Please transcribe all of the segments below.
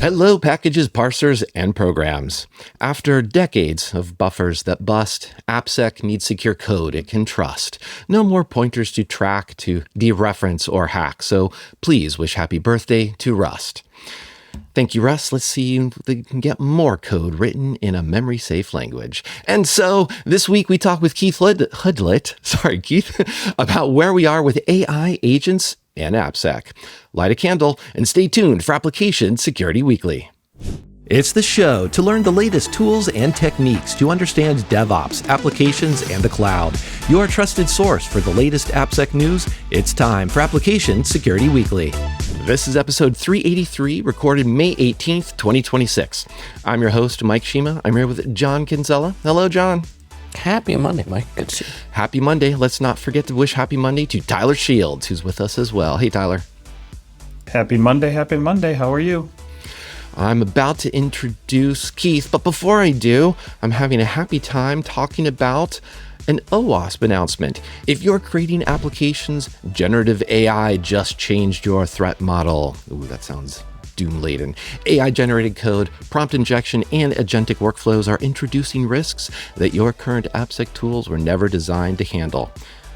Hello, packages, parsers, and programs. After decades of buffers that bust, AppSec needs secure code it can trust. No more pointers to track, to dereference, or hack. So please wish happy birthday to Rust. Thank you, Russ. Let's see if we can get more code written in a memory-safe language. And so this week we talk with Keith Hoodlet, about where we are with AI agents and AppSec. Light a candle and stay tuned for Application Security Weekly. It's the show to learn the latest tools and techniques to understand DevOps, applications, and the cloud. Your trusted source for the latest AppSec news. It's time for Application Security Weekly. This is episode 383, recorded May 18th, 2026. I'm your host, Mike Shima. I'm here with John Kinsella. Hello, John. Happy Monday, Mike. Good to see you. Happy Monday. Let's not forget to wish happy Monday to Tyler Shields, who's with us as well. Hey, Tyler. Happy Monday. Happy Monday. How are you? I'm about to introduce Keith, but before I do, I'm having a happy time talking about an OWASP announcement. If you're creating applications, generative AI just changed your threat model. Ooh, that sounds doom-laden. AI-generated code, prompt injection, and agentic workflows are introducing risks that your current AppSec tools were never designed to handle.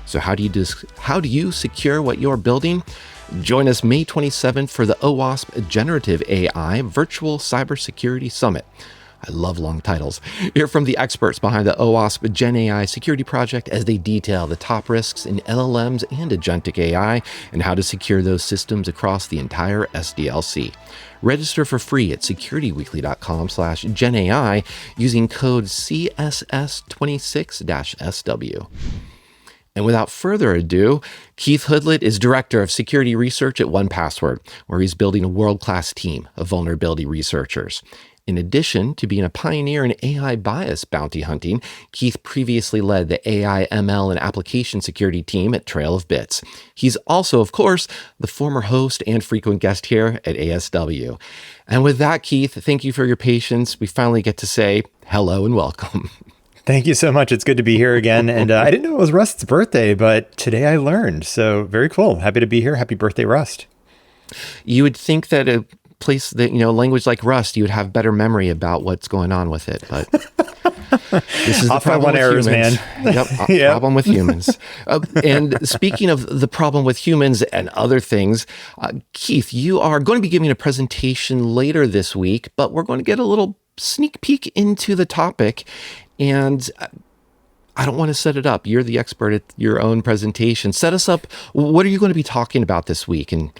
So how do you secure what you're building? Join us May 27th for the OWASP Generative AI Virtual Cybersecurity Summit. I love long titles. Hear from the experts behind the OWASP Gen AI security project as they detail the top risks in LLMs and agentic AI and how to secure those systems across the entire SDLC. Register for free at securityweekly.com/GenAI using code CSS26-SW. And without further ado, Keith Hoodlet is Director of Security Research at 1Password, where he's building a world-class team of vulnerability researchers. In addition to being a pioneer in AI bias bounty hunting, Keith previously led the AI, ML, and application security team at Trail of Bits. He's also, of course, the former host and frequent guest here at ASW. And with that, Keith, thank you for your patience. We finally get to say hello and welcome. Thank you so much. It's good to be here again. And I didn't know it was Rust's birthday, but today I learned. So very cool. Happy to be here. Happy birthday, Rust. You would think that a place that, language like Rust, you would have better memory about what's going on with it. But this is the problem with errors, humans. Man. Yep, problem with humans. And speaking of the problem with humans and other things, Keith, you are going to be giving a presentation later this week, but we're going to get a little sneak peek into the topic. And I don't want to set it up. You're the expert at your own presentation. Set us up. What are you going to be talking about this week? And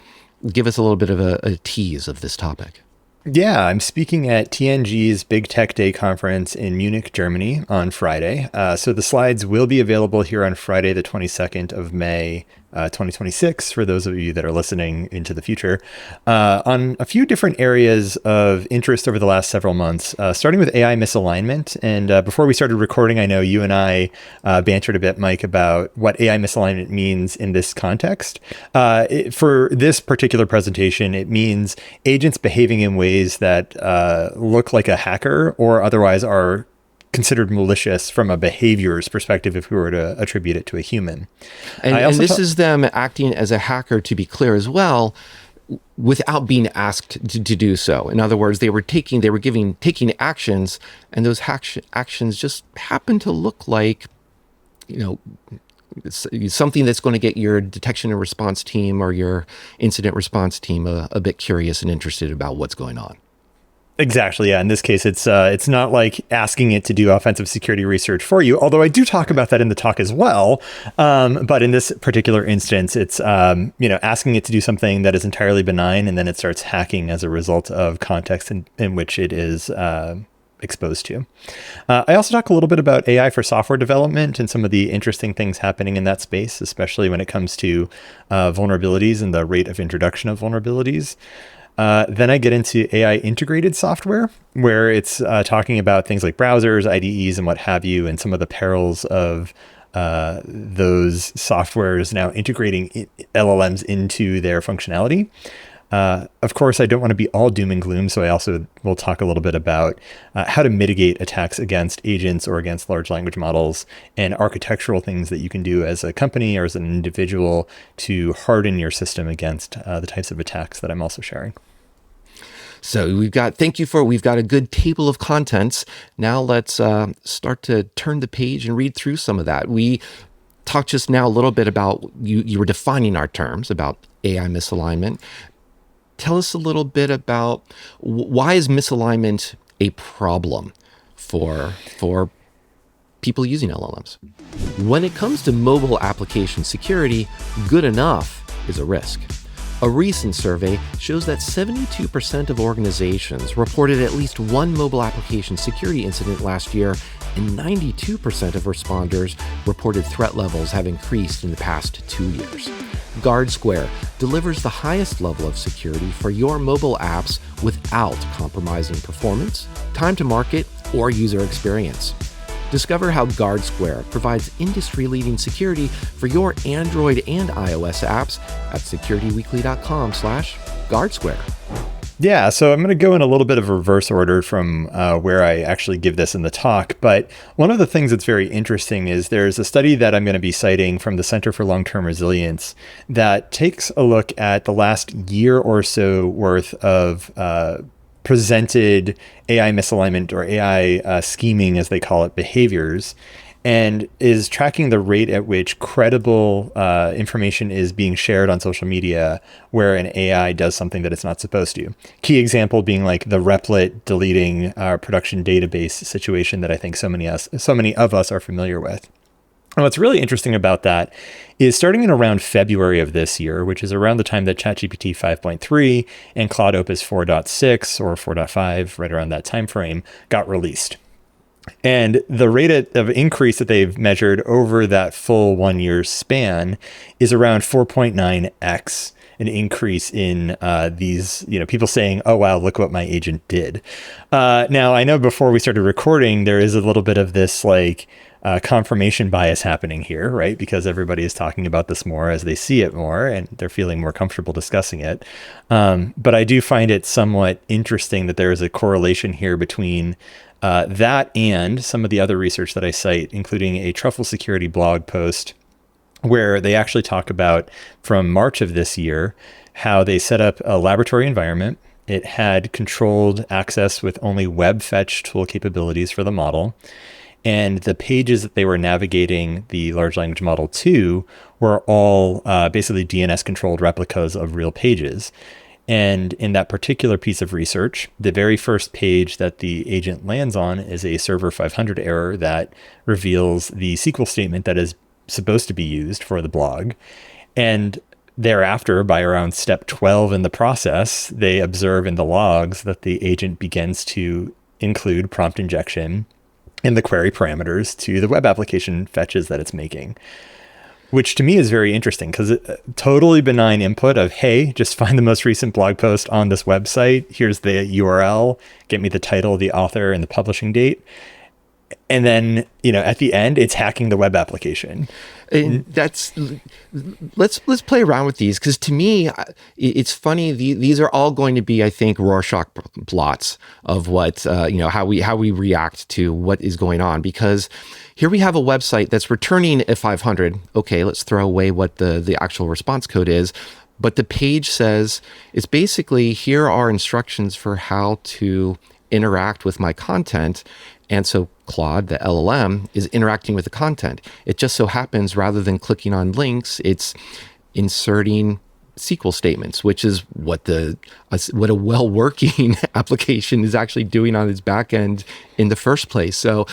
give us a little bit of a tease of this topic. Yeah, I'm speaking at TNG's Big Tech Day conference in Munich, Germany on Friday. So the slides will be available here on Friday, the 22nd of May, 2026, for those of you that are listening into the future, on a few different areas of interest over the last several months, starting with AI misalignment. And before we started recording, I know you and I bantered a bit, Mike, about what AI misalignment means in this context. For this particular presentation, it means agents behaving in ways that look like a hacker or otherwise are considered malicious from a behavior's perspective if we were to attribute it to a human. And this is them acting as a hacker, to be clear as well, without being asked to do so. In other words, they were taking actions, and those actions just happen to look like, something that's going to get your detection and response team or your incident response team a bit curious and interested about what's going on. Exactly. Yeah. In this case, it's not like asking it to do offensive security research for you, although I do talk about that in the talk as well. But in this particular instance, it's, asking it to do something that is entirely benign, and then it starts hacking as a result of context in which it is exposed to. I also talk a little bit about AI for software development and some of the interesting things happening in that space, especially when it comes to vulnerabilities and the rate of introduction of vulnerabilities. Then I get into AI integrated software, where it's talking about things like browsers, IDEs, and what have you, and some of the perils of those softwares now integrating LLMs into their functionality. Of course, I don't want to be all doom and gloom, so I also will talk a little bit about how to mitigate attacks against agents or against large language models, and architectural things that you can do as a company or as an individual to harden your system against the types of attacks that I'm also sharing. So we've got a good table of contents. Now let's start to turn the page and read through some of that. We talked just now a little bit about, you were defining our terms about AI misalignment. Tell us a little bit about why is misalignment a problem for people using LLMs? When it comes to mobile application security, good enough is a risk. A recent survey shows that 72% of organizations reported at least one mobile application security incident last year, and 92% of responders reported threat levels have increased in the past 2 years. GuardSquare delivers the highest level of security for your mobile apps without compromising performance, time to market, or user experience. Discover how GuardSquare provides industry-leading security for your Android and iOS apps at securityweekly.com/GuardSquare. Yeah, so I'm going to go in a little bit of reverse order from where I actually give this in the talk. But one of the things that's very interesting is there's a study that I'm going to be citing from the Center for Long-Term Resilience that takes a look at the last year or so worth of presented AI misalignment or AI scheming, as they call it, behaviors, and is tracking the rate at which credible information is being shared on social media where an AI does something that it's not supposed to. Key example being like the Replit deleting our production database situation that I think so many of us are familiar with. And what's really interesting about that is starting in around February of this year, which is around the time that ChatGPT 5.3 and Claude Opus 4.6 or 4.5, right around that time frame, got released. And the rate of increase that they've measured over that full 1 year span is around 4.9x, an increase in these, people saying, oh, wow, look what my agent did. Now, I know before we started recording, there is a little bit of this confirmation bias happening here, right? Because everybody is talking about this more as they see it more and they're feeling more comfortable discussing it. But I do find it somewhat interesting that there is a correlation here between that and some of the other research that I cite, including a Truffle Security blog post where they actually talk about, from March of this year, how they set up a laboratory environment. It had controlled access with only web fetch tool capabilities for the model. And the pages that they were navigating the large language model to were all basically DNS-controlled replicas of real pages. And in that particular piece of research, the very first page that the agent lands on is a server 500 error that reveals the SQL statement that is supposed to be used for the blog. And thereafter, by around step 12 in the process, they observe in the logs that the agent begins to include prompt injection in the query parameters to the web application fetches that it's making, which to me is very interesting because totally benign input of, hey, just find the most recent blog post on this website. Here's the URL, get me the title, the author, and the publishing date. And then, at the end, it's hacking the web application. And let's play around with these, because to me, it's funny. These are all going to be, I think, Rorschach plots of what how we react to what is going on. Because here we have a website that's returning a 500. Okay, let's throw away what the actual response code is. But the page says it's basically, here are instructions for how to interact with my content. And so Claude, the LLM, is interacting with the content. It just so happens, rather than clicking on links, it's inserting SQL statements, which is what a well-working application is actually doing on its back end in the first place. So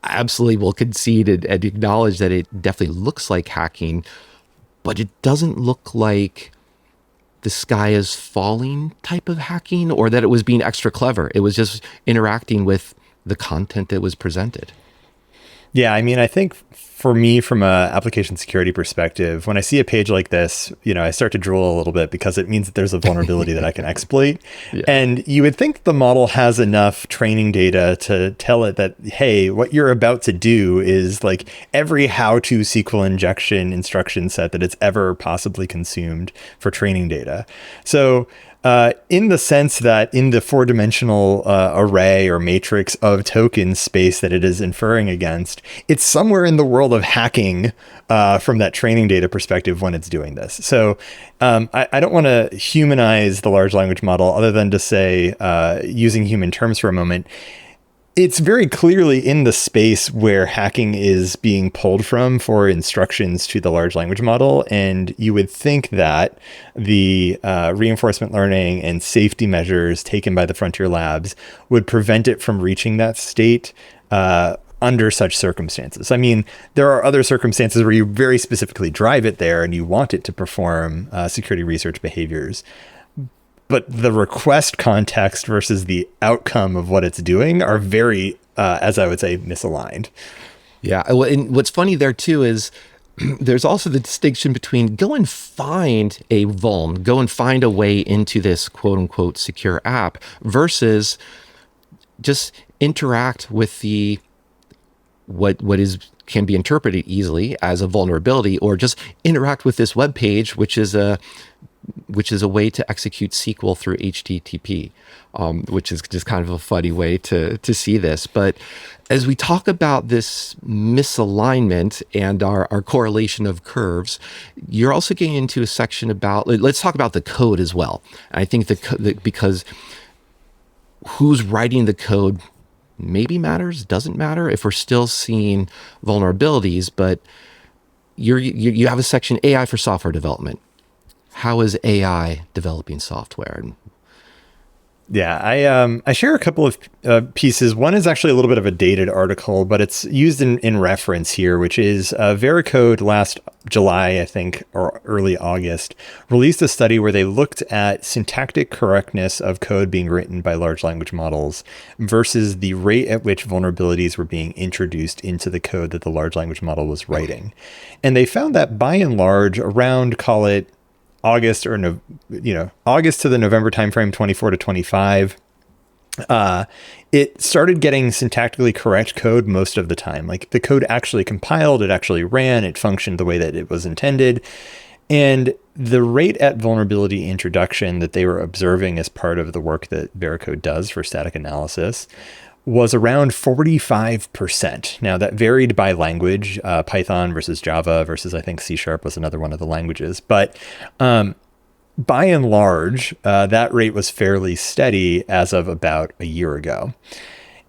I absolutely will concede and acknowledge that it definitely looks like hacking, but it doesn't look like the sky is falling type of hacking, or that it was being extra clever. It was just interacting with the content that was presented. Yeah, I mean, I think for me, from a application security perspective, when I see a page like this, I start to drool a little bit because it means that there's a vulnerability that I can exploit. Yeah. And you would think the model has enough training data to tell it that, hey, what you're about to do is like every how-to SQL injection instruction set that it's ever possibly consumed for training data. So in the sense that in the four-dimensional array or matrix of token space that it is inferring against, it's somewhere in the world world of hacking from that training data perspective when it's doing this. So I don't want to humanize the large language model other than to say, using human terms for a moment, it's very clearly in the space where hacking is being pulled from for instructions to the large language model. And you would think that the reinforcement learning and safety measures taken by the frontier labs would prevent it from reaching that state under such circumstances. I mean, there are other circumstances where you very specifically drive it there and you want it to perform security research behaviors. But the request context versus the outcome of what it's doing are very, as I would say, misaligned. Yeah. And what's funny there too is there's also the distinction between go and find a vuln, go and find a way into this quote unquote secure app versus just interact with the what can be interpreted easily as a vulnerability, or just interact with this web page, which is a way to execute SQL through HTTP, which is just kind of a funny way to see this. But as we talk about this misalignment and our correlation of curves, you're also getting into a section about, let's talk about the code as well. I think because who's writing the code maybe matters, doesn't matter if we're still seeing vulnerabilities, but you have a section AI for software development. How is AI developing software? Yeah, I share a couple of pieces. One is actually a little bit of a dated article, but it's used in reference here, which is Veracode last July, I think, or early August, released a study where they looked at syntactic correctness of code being written by large language models versus the rate at which vulnerabilities were being introduced into the code that the large language model was writing. And they found that by and large, around, call it, August to the November timeframe, 24 to 25, it started getting syntactically correct code most of the time. Like the code actually compiled, it actually ran, it functioned the way that it was intended. And the rate at vulnerability introduction that they were observing as part of the work that Veracode does for static analysis was around 45%. Now that varied by language, Python versus Java versus I think C# was another one of the languages. But by and large, that rate was fairly steady as of about a year ago.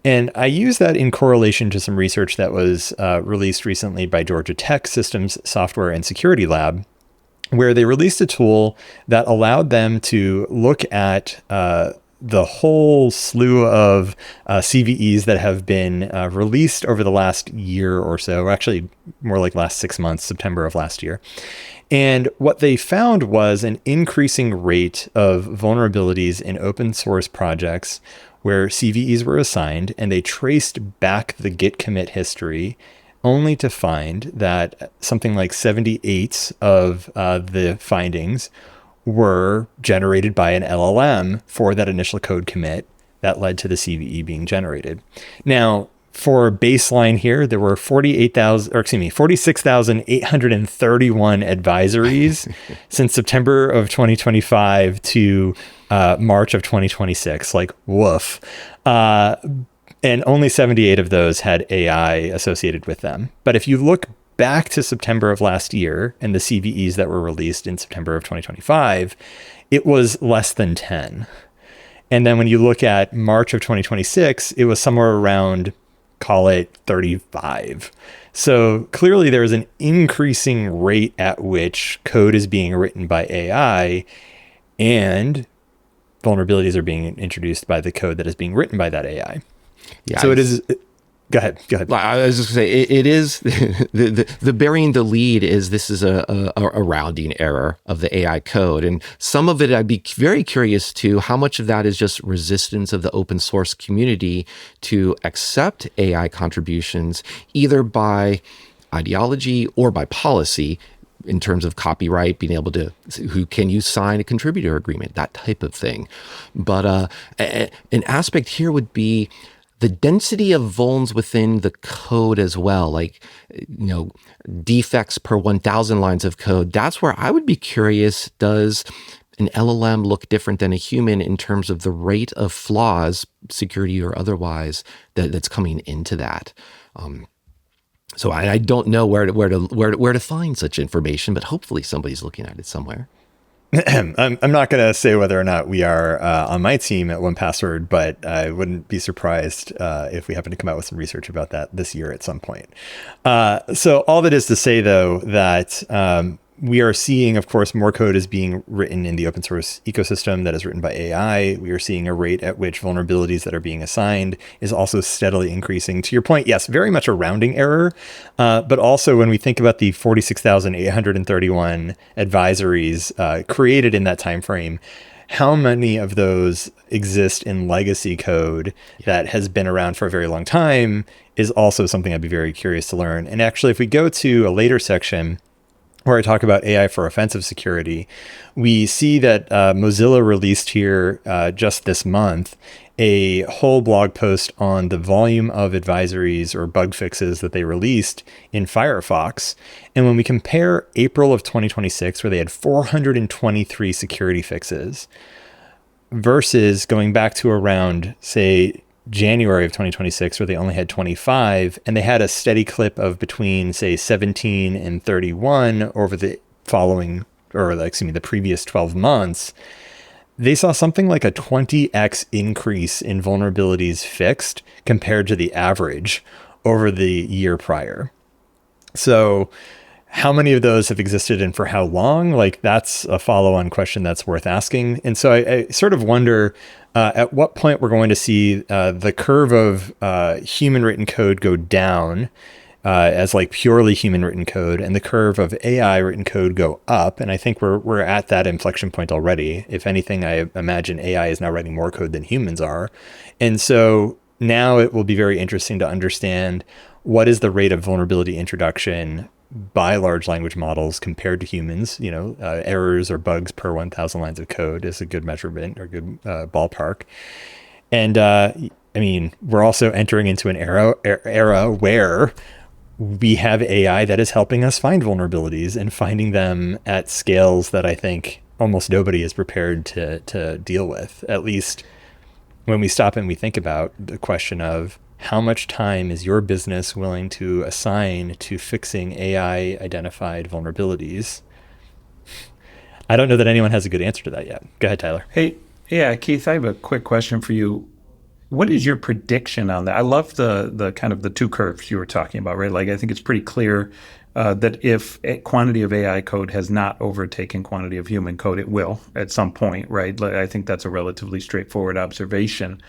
And I use that in correlation to some research that was released recently by Georgia Tech Systems Software and Security Lab, where they released a tool that allowed them to look at the whole slew of CVEs that have been released over the last year or so, actually more like last 6 months, September of last year. And what they found was an increasing rate of vulnerabilities in open source projects where CVEs were assigned, and they traced back the Git commit history only to find that something like 78 of the findings were generated by an LLM for that initial code commit that led to the CVE being generated. Now, for baseline here, there were 46,831 advisories since September of 2025 to March of 2026. Like, woof. And only 78 of those had AI associated with them. But if you look back to September of last year and the CVEs that were released in September of 2025, it was less than 10. And then when you look at March of 2026, it was somewhere around, call it 35. So clearly there is an increasing rate at which code is being written by AI and vulnerabilities are being introduced by the code that is being written by that AI. Yeah. So it is. Go ahead. I was just going to say, it is the burying the lead is this is a rounding error of the AI code. And some of it, I'd be very curious to how much of that is just resistance of the open source community to accept AI contributions, either by ideology or by policy, in terms of copyright, being able to, who can you sign a contributor agreement, that type of thing. But an aspect here would be the density of vulns within the code as well, like, defects per 1,000 lines of code. That's where I would be curious, does an LLM look different than a human in terms of the rate of flaws, security or otherwise, that's coming into that? So I don't know where to find such information, but hopefully somebody's looking at it somewhere. I'm not going to say whether or not we are on my team at 1Password, but I wouldn't be surprised if we happen to come out with some research about that this year at some point. So all that is to say, though, that we are seeing, of course, more code is being written in the open source ecosystem that is written by AI. We are seeing a rate at which vulnerabilities that are being assigned is also steadily increasing. To your point, yes, very much a rounding error. But also when we think about the 46,831 advisories created in that time frame, how many of those exist in legacy code that has been around for a very long time is also something I'd be very curious to learn. And actually, if we go to a later section where I talk about AI for offensive security, we see that Mozilla released here just this month a whole blog post on the volume of advisories or bug fixes that they released in Firefox. And when we compare April of 2026, where they had 423 security fixes, versus going back to around, say, January of 2026, where they only had 25, and they had a steady clip of between, say, 17 and 31 over the the previous 12 months, they saw something like a 20x increase in vulnerabilities fixed compared to the average over the year prior. So how many of those have existed and for how long? Like, that's a follow-on question that's worth asking. And so I sort of wonder at what point we're going to see the curve of human written code go down as like purely human written code, and the curve of AI written code go up. And I think we're at that inflection point already. If anything, I imagine AI is now writing more code than humans are. And so now it will be very interesting to understand what is the rate of vulnerability introduction by large language models compared to humans. Errors or bugs per 1,000 lines of code is a good measurement or good ballpark. And we're also entering into an era where we have AI that is helping us find vulnerabilities and finding them at scales that I think almost nobody is prepared to deal with, at least when we stop and we think about the question of how much time is your business willing to assign to fixing AI identified vulnerabilities? I don't know that anyone has a good answer to that yet. Go ahead, Tyler. Hey, yeah, Keith, I have a quick question for you. What is your prediction on that? I love the kind of the two curves you were talking about, right? Like, I think it's pretty clear that if a quantity of AI code has not overtaken quantity of human code, it will at some point, right? I think that's a relatively straightforward observation.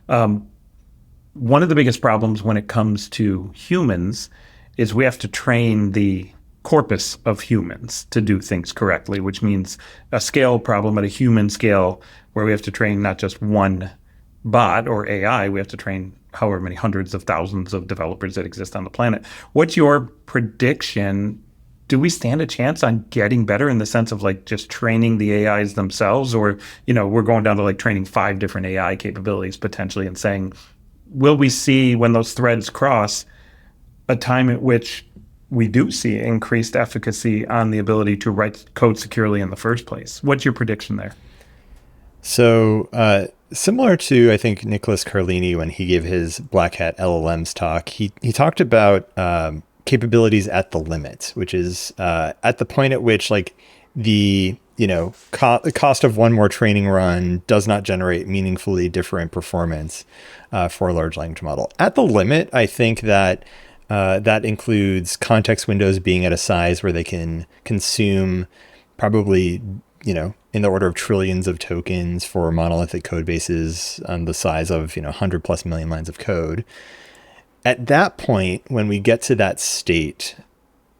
One of the biggest problems when it comes to humans is we have to train the corpus of humans to do things correctly, which means a scale problem at a human scale where we have to train not just one bot or AI, we have to train however many hundreds of thousands of developers that exist on the planet. What's your prediction? Do we stand a chance on getting better in the sense of like just training the AIs themselves? Or, we're going down to like training 5 different AI capabilities potentially and saying, will we see when those threads cross a time at which we do see increased efficacy on the ability to write code securely in the first place? What's your prediction there? So similar to, I think, Nicholas Carlini, when he gave his Black Hat LLMs talk, he talked about capabilities at the limit, which is at the point at which like the cost of one more training run does not generate meaningfully different performance for a large language model. At the limit, I think that that includes context windows being at a size where they can consume probably, in the order of trillions of tokens for monolithic code bases on the size of, 100 plus million lines of code. At that point, when we get to that state,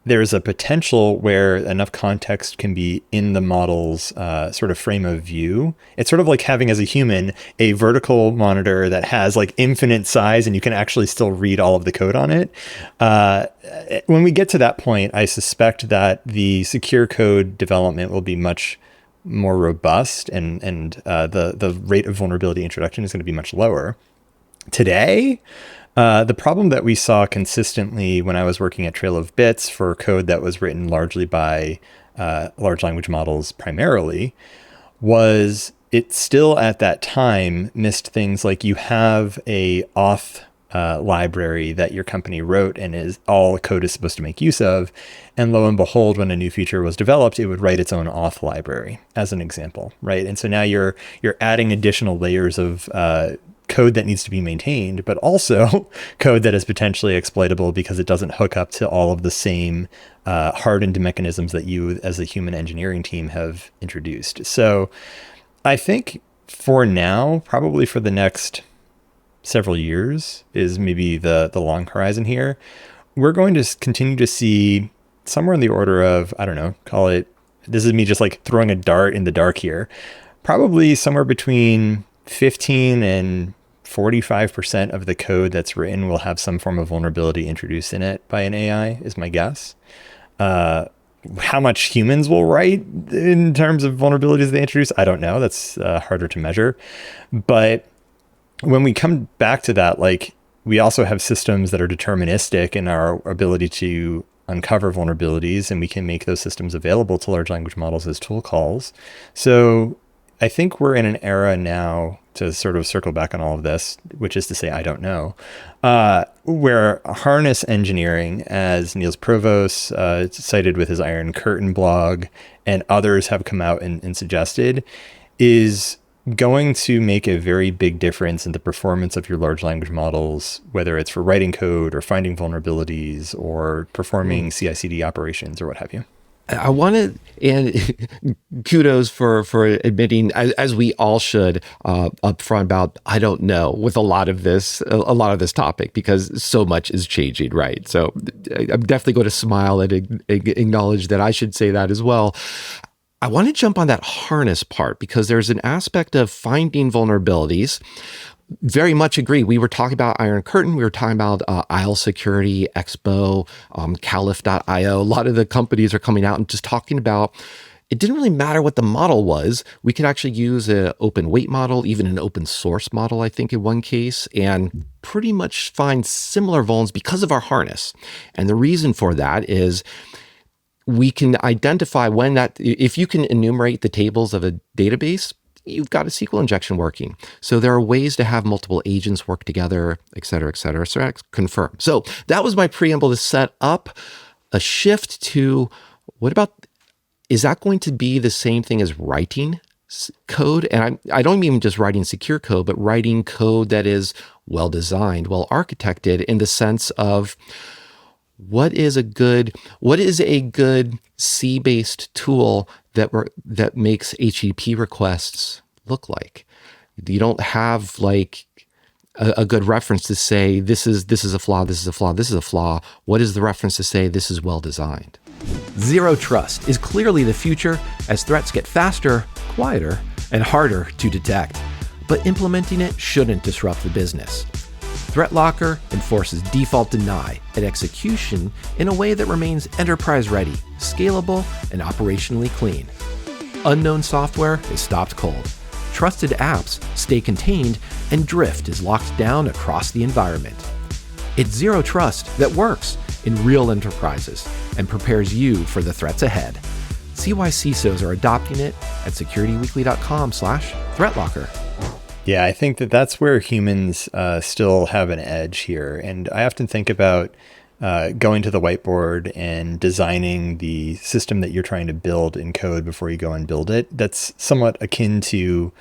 there's a potential where enough context can be in the model's sort of frame of view. It's sort of like having, as a human, a vertical monitor that has like infinite size and you can actually still read all of the code on it. When we get to that point, I suspect that the secure code development will be much more robust and the rate of vulnerability introduction is going to be much lower. Today, the problem that we saw consistently when I was working at Trail of Bits for code that was written largely by large language models primarily was it still at that time missed things like you have a auth library that your company wrote and is all code is supposed to make use of. And lo and behold, when a new feature was developed, it would write its own auth library as an example, right? And so now you're adding additional layers of code that needs to be maintained, but also code that is potentially exploitable because it doesn't hook up to all of the same hardened mechanisms that you as a human engineering team have introduced. So I think for now, probably for the next several years is maybe the long horizon here, we're going to continue to see somewhere in the order of, I don't know, call it, this is me just like throwing a dart in the dark here, probably somewhere between 15 and 45% of the code that's written will have some form of vulnerability introduced in it by an AI is my guess. How much humans will write in terms of vulnerabilities they introduce, I don't know. That's harder to measure. But when we come back to that, like we also have systems that are deterministic in our ability to uncover vulnerabilities, and we can make those systems available to large language models as tool calls. So I think we're in an era now, to sort of circle back on all of this, which is to say, I don't know, where harness engineering, as Niels Provost cited with his Iron Curtain blog, and others have come out and suggested, is going to make a very big difference in the performance of your large language models, whether it's for writing code or finding vulnerabilities or performing CI/CD operations or what have you. I wanted, and kudos for admitting, as we all should, upfront about I don't know with a lot of this topic, because so much is changing, right? So I'm definitely going to smile and acknowledge that I should say that as well. I want to jump on that harness part because there's an aspect of finding vulnerabilities. Very much agree. We were talking about Iron Curtain. We were talking about Isle Security, Expo, Caliph.io. A lot of the companies are coming out and just talking about it didn't really matter what the model was. We could actually use an open weight model, even an open source model, I think in one case, and pretty much find similar vulns because of our harness. And the reason for that is we can identify when that, if you can enumerate the tables of a database, you've got a SQL injection working. So there are ways to have multiple agents work together, et cetera, et cetera. So that's confirmed. So that was my preamble to set up a shift to what about, is that going to be the same thing as writing code? And I don't mean just writing secure code, but writing code that is well designed, well architected in the sense of what is a good C-based tool that makes HTTP requests look like? You don't have like a good reference to say this is a flaw, this is a flaw, this is a flaw. What is the reference to say this is well designed? Zero trust is clearly the future as threats get faster, quieter, and harder to detect. But implementing it shouldn't disrupt the business. ThreatLocker enforces default deny at execution in a way that remains enterprise-ready, scalable, and operationally clean. Unknown software is stopped cold. Trusted apps stay contained, and drift is locked down across the environment. It's zero trust that works in real enterprises and prepares you for the threats ahead. See why CISOs are adopting it at securityweekly.com/threatlocker. Yeah, I think that's where humans still have an edge here. And I often think about going to the whiteboard and designing the system that you're trying to build in code before you go and build it. That's somewhat akin to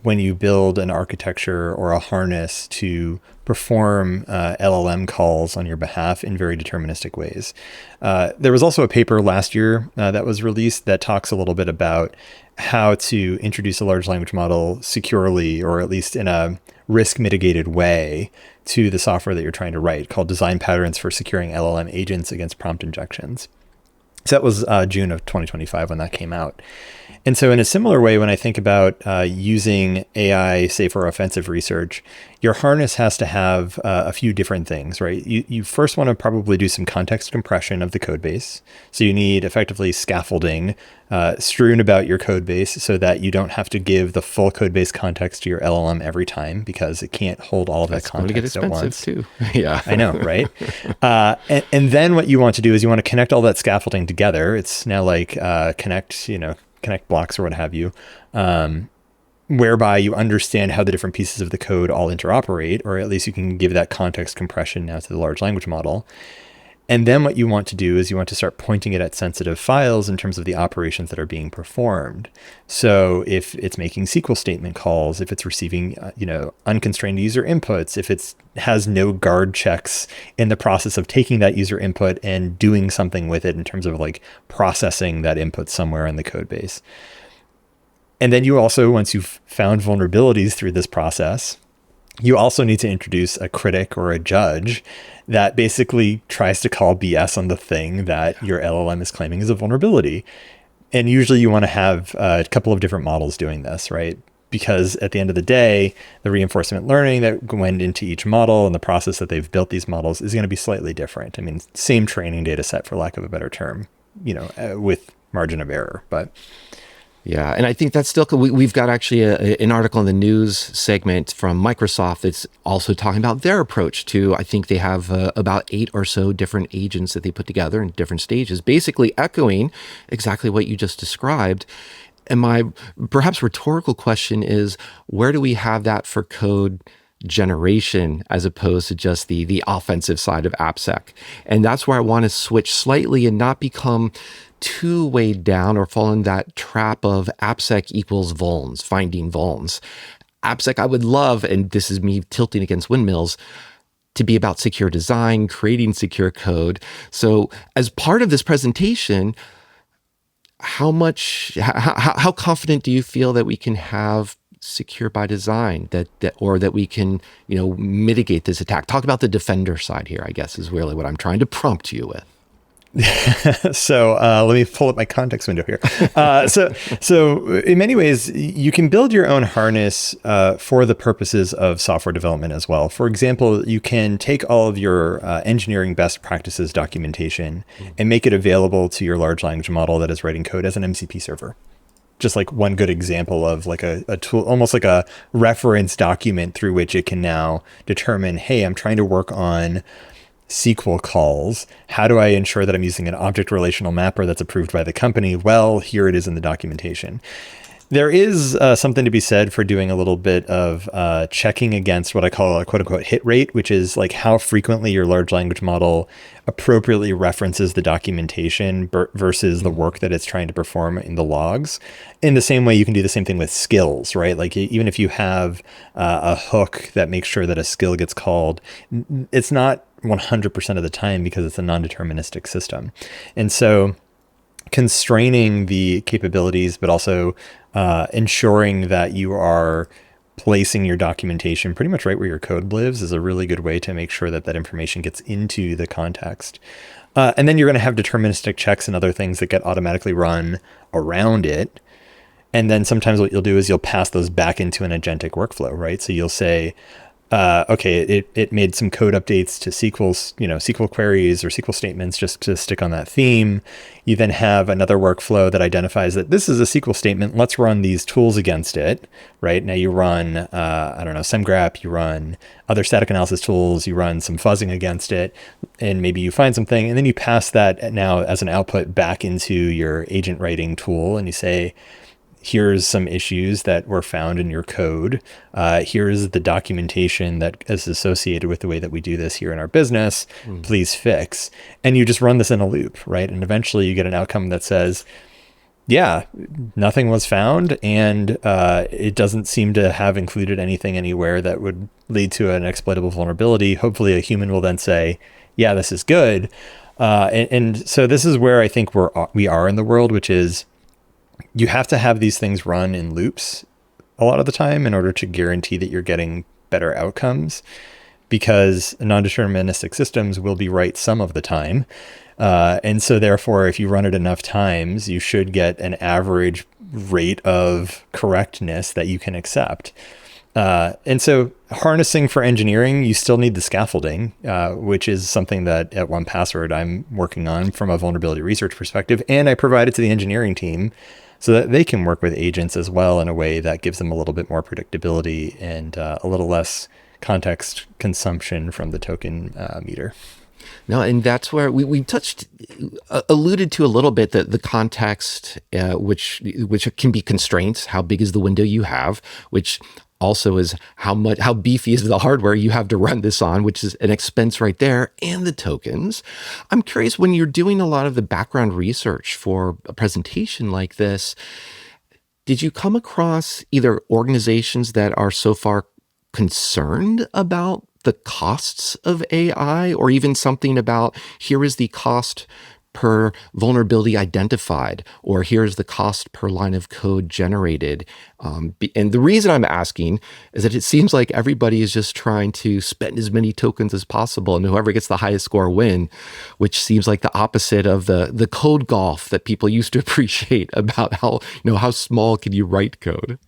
when you build an architecture or a harness to perform LLM calls on your behalf in very deterministic ways. There was also a paper last year that was released that talks a little bit about how to introduce a large language model securely, or at least in a risk mitigated way, to the software that you're trying to write, called Design Patterns for Securing LLM Agents Against Prompt Injections. So that was June of 2025 when that came out. And so in a similar way, when I think about using AI, say for offensive research, your harness has to have a few different things, right? You first want to probably do some context compression of the code base. So you need effectively scaffolding strewn about your code base so that you don't have to give the full code base context to your LLM every time, because it can't hold all of that context at once. That's going to get expensive too. Yeah. I know, right? And then what you want to do is you want to connect all that scaffolding together. It's now like connect blocks or what have you. whereby you understand how the different pieces of the code all interoperate, or at least you can give that context compression now to the large language model. And then what you want to do is you want to start pointing it at sensitive files in terms of the operations that are being performed. So if it's making SQL statement calls, if it's receiving, unconstrained user inputs, if it has no guard checks in the process of taking that user input and doing something with it in terms of like processing that input somewhere in the code base. And then you also, once you've found vulnerabilities through this process, you also need to introduce a critic or a judge that basically tries to call BS on the thing that your LLM is claiming is a vulnerability. And usually you want to have a couple of different models doing this, right? Because at the end of the day, the reinforcement learning that went into each model and the process that they've built these models is going to be slightly different. I mean, same training data set, for lack of a better term, with margin of error, but... Yeah, and I think that's still cool. We've got actually an article in the news segment from Microsoft that's also talking about their approach to, I think they have about 8 or so different agents that they put together in different stages, basically echoing exactly what you just described. And my perhaps rhetorical question is, where do we have that for code generation as opposed to just the offensive side of AppSec? And that's where I want to switch slightly and not become too weighed down or fall in that trap of AppSec equals vulns, finding vulns. AppSec, I would love, and this is me tilting against windmills, to be about secure design, creating secure code. So as part of this presentation, how confident do you feel that we can have secure by design, that we can, mitigate this attack? Talk about the defender side here, I guess, is really what I'm trying to prompt you with. So let me pull up my context window here. So in many ways, you can build your own harness for the purposes of software development as well. For example, you can take all of your engineering best practices documentation and make it available to your large language model that is writing code as an MCP server. Just like one good example of like a tool, almost like a reference document through which it can now determine, hey, I'm trying to work on SQL calls. How do I ensure that I'm using an object relational mapper that's approved by the company? Well, here it is in the documentation. There is something to be said for doing a little bit of checking against what I call a quote unquote hit rate, which is like how frequently your large language model appropriately references the documentation versus the work that it's trying to perform in the logs. In the same way, you can do the same thing with skills, right? Like even if you have a hook that makes sure that a skill gets called, it's not 100% of the time because it's a non-deterministic system. And so constraining the capabilities, but also ensuring that you are placing your documentation pretty much right where your code lives is a really good way to make sure that that information gets into the context. And then you're going to have deterministic checks and other things that get automatically run around it. And then sometimes what you'll do is you'll pass those back into an agentic workflow, right? So you'll say, okay, it made some code updates to SQL queries or SQL statements just to stick on that theme. You then have another workflow that identifies that this is a SQL statement. Let's run these tools against it, right? Now you run, SemGraph, you run other static analysis tools, you run some fuzzing against it, and maybe you find something, and then you pass that now as an output back into your agent writing tool, and you say, here's some issues that were found in your code. Here's the documentation that is associated with the way that we do this here in our business. Please fix. And you just run this in a loop, right? And eventually you get an outcome that says, yeah, nothing was found, and it doesn't seem to have included anything anywhere that would lead to an exploitable vulnerability. Hopefully a human will then say, yeah, this is good. And so this is where I think we are in the world, which is, you have to have these things run in loops a lot of the time in order to guarantee that you're getting better outcomes, because non-deterministic systems will be right some of the time. And so therefore, if you run it enough times, you should get an average rate of correctness that you can accept. And so harnessing for engineering, you still need the scaffolding, which is something that at 1Password I'm working on from a vulnerability research perspective. And I provide it to the engineering team so that they can work with agents as well in a way that gives them a little bit more predictability and a little less context consumption from the token meter. No, and that's where we alluded to a little bit the context, which can be constraints. How big is the window you have, which also is how beefy is the hardware you have to run this on, which is an expense right there, and the tokens. I'm curious, when you're doing a lot of the background research for a presentation like this, did you come across either organizations that are so far concerned about the costs of AI, or even something about here is the cost per vulnerability identified, or here's the cost per line of code generated? And the reason I'm asking is that it seems like everybody is just trying to spend as many tokens as possible, and whoever gets the highest score win, which seems like the opposite of the code golf that people used to appreciate about how small can you write code.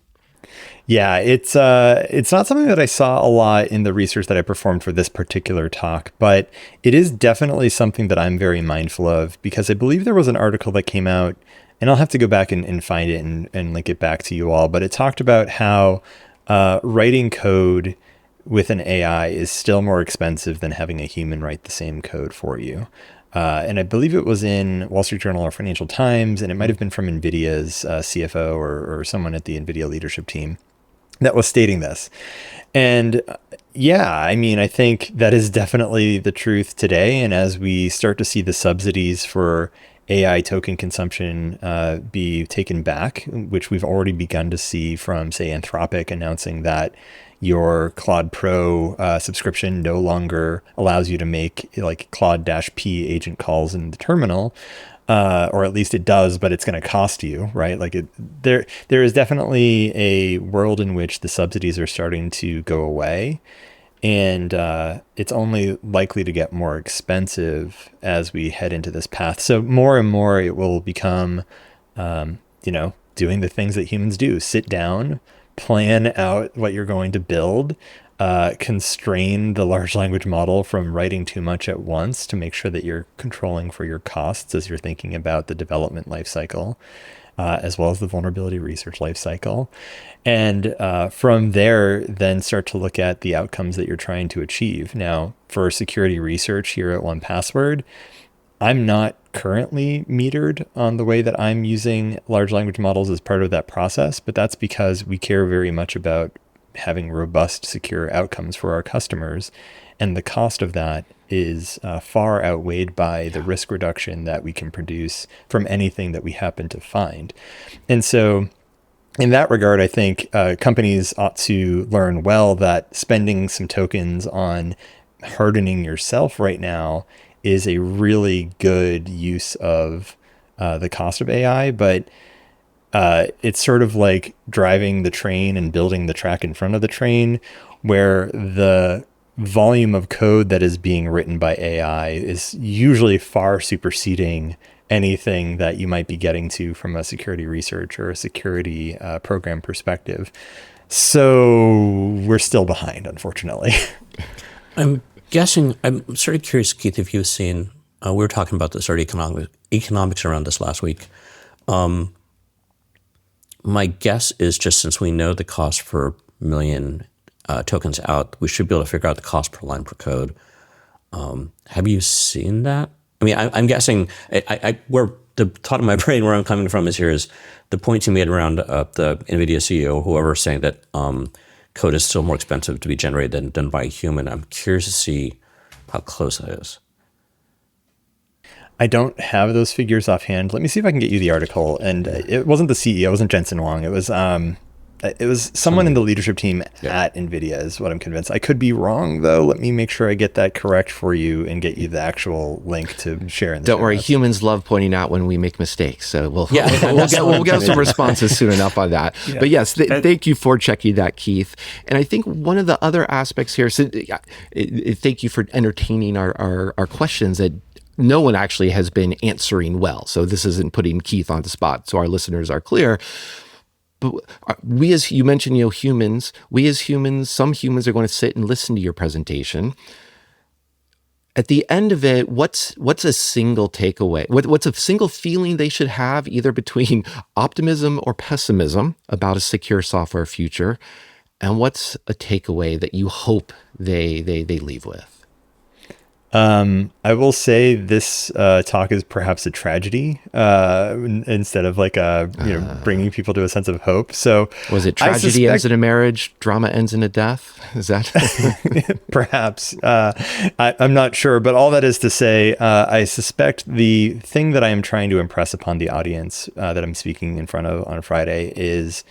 Yeah, it's not something that I saw a lot in the research that I performed for this particular talk, but it is definitely something that I'm very mindful of, because I believe there was an article that came out, and I'll have to go back and find it and link it back to you all, but it talked about how writing code with an AI is still more expensive than having a human write the same code for you. And I believe it was in Wall Street Journal or Financial Times, and it might have been from NVIDIA's CFO or someone at the NVIDIA leadership team that was stating this. And yeah, I mean, I think that is definitely the truth today. And as we start to see the subsidies for AI token consumption be taken back, which we've already begun to see from, say, Anthropic announcing that your Claude Pro subscription no longer allows you to make like Claude-P agent calls in the terminal, or at least it does, but it's going to cost you, right? Like there is definitely a world in which the subsidies are starting to go away, and it's only likely to get more expensive as we head into this path. So more and more it will become, doing the things that humans do: sit down, plan out what you're going to build, constrain the large language model from writing too much at once to make sure that you're controlling for your costs as you're thinking about the development lifecycle, as well as the vulnerability research lifecycle. And from there, then start to look at the outcomes that you're trying to achieve. Now, for security research here at 1Password, I'm not currently metered on the way that I'm using large language models as part of that process, but that's because we care very much about having robust, secure outcomes for our customers. And the cost of that is far outweighed by the risk reduction that we can produce from anything that we happen to find. And so in that regard, I think companies ought to learn well that spending some tokens on hardening yourself right now is a really good use of the cost of AI, but it's sort of like driving the train and building the track in front of the train, where the volume of code that is being written by AI is usually far superseding anything that you might be getting to from a security research or a security program perspective. So we're still behind, unfortunately. I'm sort of curious, Keith, if you've seen, we were talking about the sort of economics around this last week. My guess is, just since we know the cost per million tokens out, we should be able to figure out the cost per line per code. Have you seen that? I mean, I'm guessing, where the thought in my brain where I'm coming from is the point you made around the NVIDIA CEO, whoever, saying that code is still more expensive to be generated than by a human. I'm curious to see how close that is. I don't have those figures offhand. Let me see if I can get you the article. And it wasn't the CEO, it wasn't Jensen Huang. It was someone in the leadership team at NVIDIA is what I'm convinced. I could be wrong, though. Let me make sure I get that correct for you and get you the actual link to share in the Don't worry, notes. Humans love pointing out when we make mistakes. So we'll get some responses soon enough on that. Yeah. But yes, thank you for checking that, Keith. And I think one of the other aspects here, so thank you for entertaining our questions that no one actually has been answering well. So this isn't putting Keith on the spot, so our listeners are clear. But we, as you mentioned, humans, some humans are going to sit and listen to your presentation. At the end of it, what's a single takeaway? What's a single feeling they should have, either between optimism or pessimism about a secure software future? And what's a takeaway that you hope they leave with? I will say this talk is perhaps a tragedy instead of like bringing people to a sense of hope. So Was it tragedy ends in a marriage, drama ends in a death? Is that perhaps? I'm not sure, but all that is to say, I suspect the thing that I am trying to impress upon the audience that I'm speaking in front of on Friday is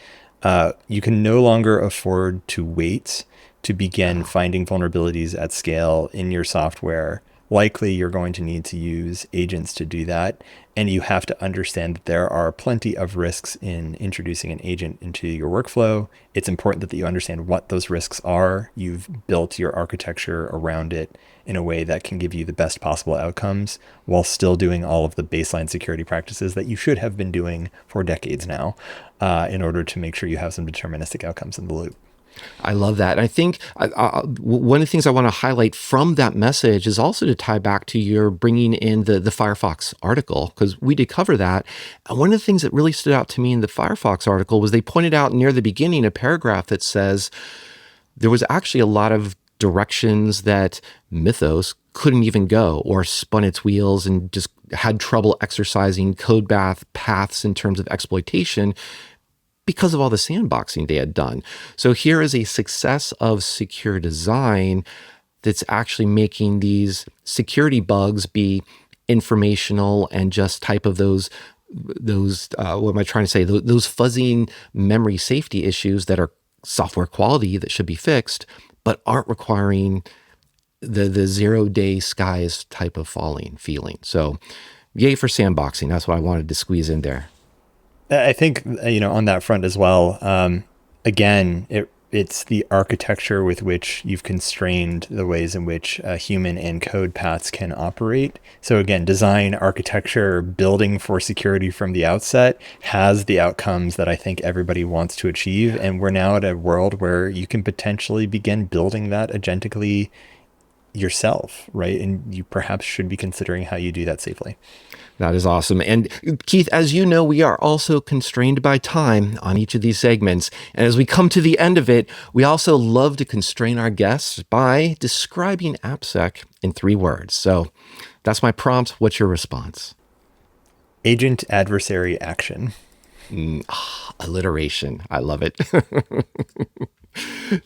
you can no longer afford to wait to begin finding vulnerabilities at scale in your software. Likely you're going to need to use agents to do that. And you have to understand that there are plenty of risks in introducing an agent into your workflow. It's important that you understand what those risks are. You've built your architecture around it in a way that can give you the best possible outcomes while still doing all of the baseline security practices that you should have been doing for decades now in order to make sure you have some deterministic outcomes in the loop. I love that. And I think one of the things I want to highlight from that message is also to tie back to your bringing in the Firefox article, because we did cover that. And one of the things that really stood out to me in the Firefox article was they pointed out near the beginning a paragraph that says there was actually a lot of directions that Mythos couldn't even go, or spun its wheels and just had trouble exercising code paths in terms of exploitation, because of all the sandboxing they had done. So here is a success of secure design that's actually making these security bugs be informational and just type of those what am I trying to say? Those fuzzying memory safety issues that are software quality that should be fixed, but aren't requiring the 0-day skies type of feeling. So yay for sandboxing. That's what I wanted to squeeze in there. I think, on that front as well, again, it's the architecture with which you've constrained the ways in which human and code paths can operate. So again, design, architecture, building for security from the outset has the outcomes that I think everybody wants to achieve. And we're now at a world where you can potentially begin building that agentically yourself, right? And you perhaps should be considering how you do that safely. That is awesome. And Keith, as you know, we are also constrained by time on each of these segments. And as we come to the end of it, we also love to constrain our guests by describing AppSec in 3 words. So that's my prompt. What's your response? Agent adversary action. Alliteration. I love it.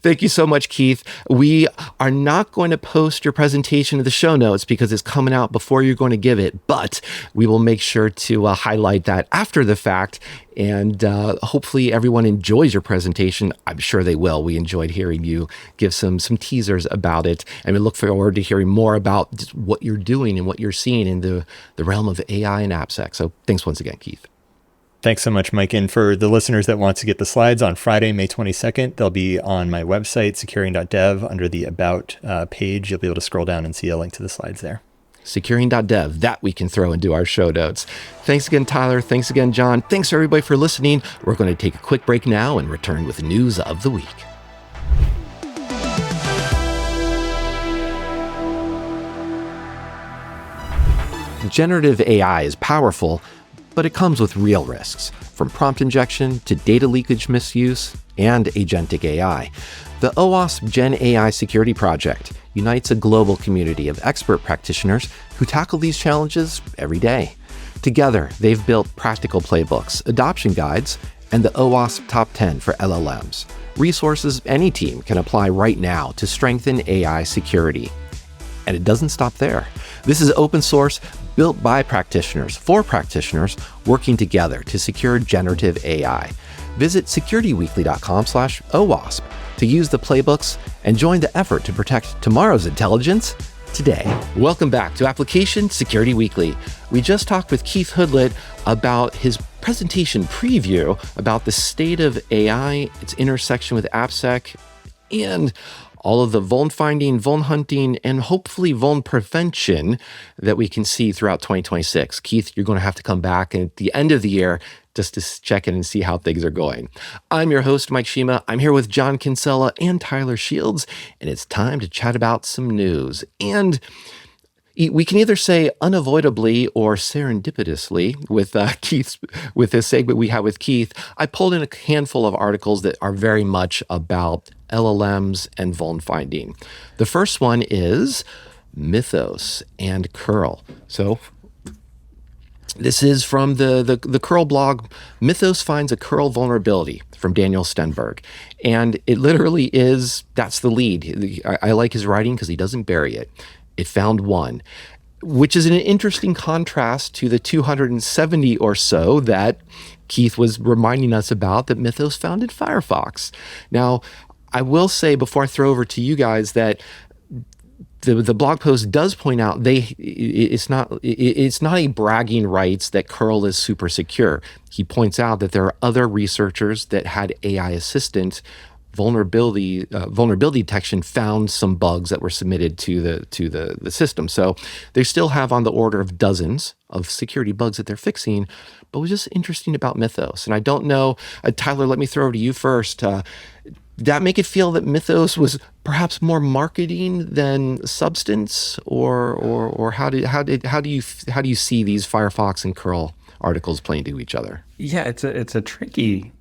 Thank you so much, Keith. We are not going to post your presentation to the show notes because it's coming out before you're going to give it, but we will make sure to highlight that after the fact. And hopefully everyone enjoys your presentation. I'm sure they will. We enjoyed hearing you give some teasers about it. And we look forward to hearing more about what you're doing and what you're seeing in the realm of AI and AppSec. So thanks once again, Keith. Thanks so much, Mike. And for the listeners that want to get the slides on Friday, May 22nd, they'll be on my website, securing.dev, under the About page. You'll be able to scroll down and see a link to the slides there. Securing.dev, that we can throw into our show notes. Thanks again, Tyler. Thanks again, John. Thanks, everybody, for listening. We're going to take a quick break now and return with news of the week. Generative AI is powerful, but it comes with real risks, from prompt injection to data leakage misuse and agentic AI. The OWASP Gen AI Security Project unites a global community of expert practitioners who tackle these challenges every day. Together, they've built practical playbooks, adoption guides, and the OWASP Top 10 for LLMs, resources any team can apply right now to strengthen AI security. And it doesn't stop there. This is open source, built by practitioners, for practitioners, working together to secure generative AI. Visit securityweekly.com/OWASP to use the playbooks and join the effort to protect tomorrow's intelligence today. Welcome back to Application Security Weekly. We just talked with Keith Hoodlet about his presentation preview about the state of AI, its intersection with AppSec, and all of the vuln finding, vuln hunting, and hopefully vuln prevention that we can see throughout 2026. Keith, you're going to have to come back at the end of the year just to check in and see how things are going. I'm your host, Mike Shima. I'm here with John Kinsella and Tyler Shields, and it's time to chat about some news. And we can either say unavoidably or serendipitously with with this segment we have with Keith. I pulled in a handful of articles that are very much about LLMs and vuln finding. The first one is Mythos and curl. So this is from the curl blog. Mythos finds a curl vulnerability from Daniel Stenberg. And it literally is, that's the lead. I like his writing because he doesn't bury it. It found one, which is an interesting contrast to the 270 or so that Keith was reminding us about that Mythos found in Firefox. Now, I will say before I throw over to you guys that the blog post does point out it's not a bragging rights that curl is super secure. He points out that there are other researchers that had AI assistant vulnerability detection found some bugs that were submitted to the system. So they still have on the order of dozens of security bugs that they're fixing. But what's just interesting about Mythos, and I don't know, Tyler, let me throw it to you first. Did that make it feel that Mythos was perhaps more marketing than substance, or how do you see these Firefox and curl articles playing to each other? Yeah, it's a tricky